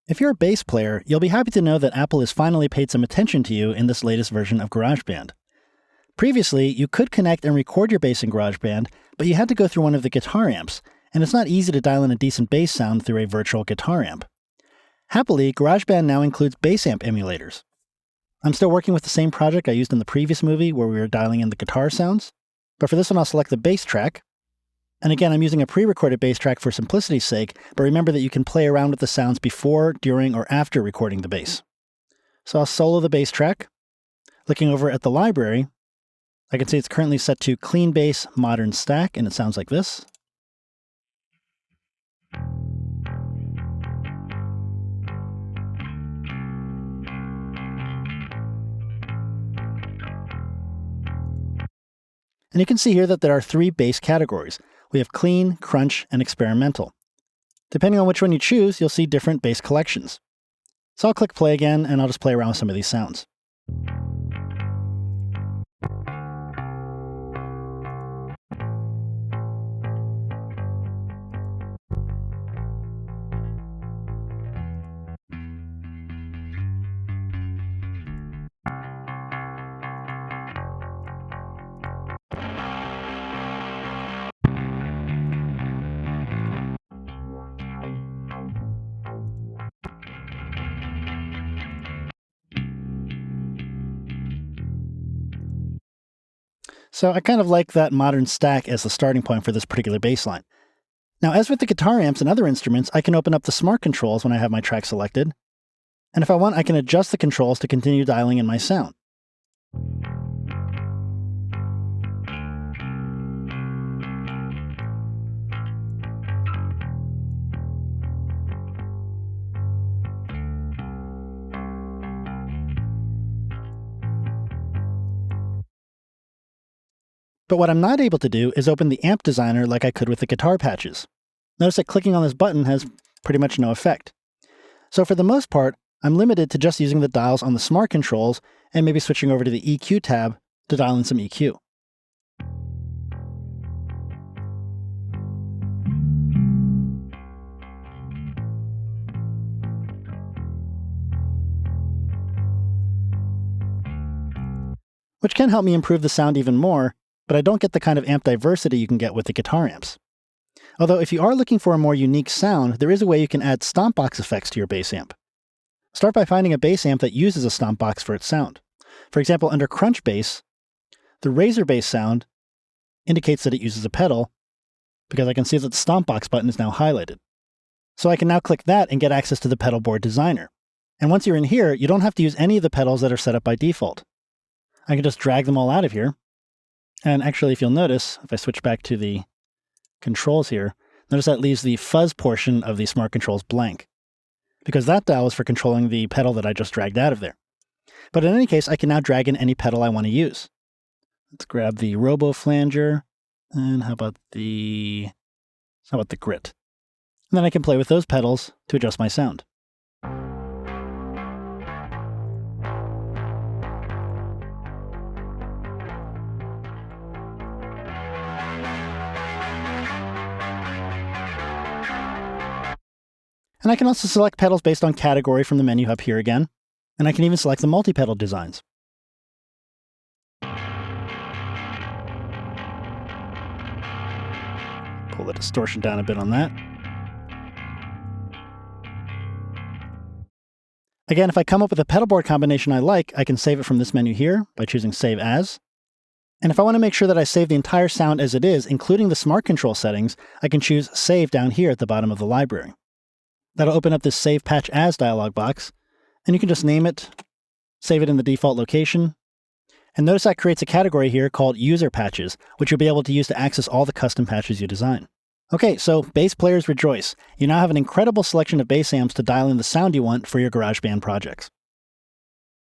If you're a bass player, you'll be happy to know that Apple has finally paid some attention to you in this latest version of GarageBand. Previously, you could connect and record your bass in GarageBand, but you had to go through one of the guitar amps, and it's not easy to dial in a decent bass sound through a virtual guitar amp. Happily, GarageBand now includes bass amp emulators. I'm still working with the same project I used in the previous movie where we were dialing in the guitar sounds, but for this one I'll select the bass track. And again, I'm using a pre-recorded bass track for simplicity's sake, but remember that you can play around with the sounds before, during, or after recording the bass. So I'll solo the bass track. Looking over at the library, I can see it's currently set to Clean Bass Modern Stack, and it sounds like this. And you can see here that there are 3 bass categories. We have clean, crunch, and experimental. Depending on which one you choose, you'll see different bass collections. So I'll click play again, and I'll just play around with some of these sounds. So I kind of like that modern stack as the starting point for this particular bass line. Now, as with the guitar amps and other instruments, I can open up the smart controls when I have my track selected. And if I want, I can adjust the controls to continue dialing in my sound. But what I'm not able to do is open the amp designer like I could with the guitar patches. Notice that clicking on this button has pretty much no effect. So for the most part, I'm limited to just using the dials on the smart controls and maybe switching over to the EQ tab to dial in some EQ. Which can help me improve the sound even more, but I don't get the kind of amp diversity you can get with the guitar amps. Although if you are looking for a more unique sound, there is a way you can add stomp box effects to your bass amp. Start by finding a bass amp that uses a stomp box for its sound. For example, under Crunch Bass, the Razor Bass sound indicates that it uses a pedal, because I can see that the stomp box button is now highlighted. So I can now click that and get access to the pedal board designer. And once you're in here, you don't have to use any of the pedals that are set up by default. I can just drag them all out of here. And actually, if you'll notice, if I switch back to the controls here, notice that leaves the fuzz portion of the smart controls blank, because that dial is for controlling the pedal that I just dragged out of there. But in any case, I can now drag in any pedal I want to use. Let's grab the robo flanger, and how about the grit? And then I can play with those pedals to adjust my sound. And I can also select pedals based on category from the menu up here again. And I can even select the multi-pedal designs. Pull the distortion down a bit on that. Again, if I come up with a pedal board combination I like, I can save it from this menu here by choosing Save As. And if I want to make sure that I save the entire sound as it is, including the smart control settings, I can choose Save down here at the bottom of the library. That'll open up this Save Patch As dialog box, and you can just name it, save it in the default location, and notice that creates a category here called User Patches, which you'll be able to use to access all the custom patches you design. Okay, so bass players rejoice. You now have an incredible selection of bass amps to dial in the sound you want for your GarageBand projects.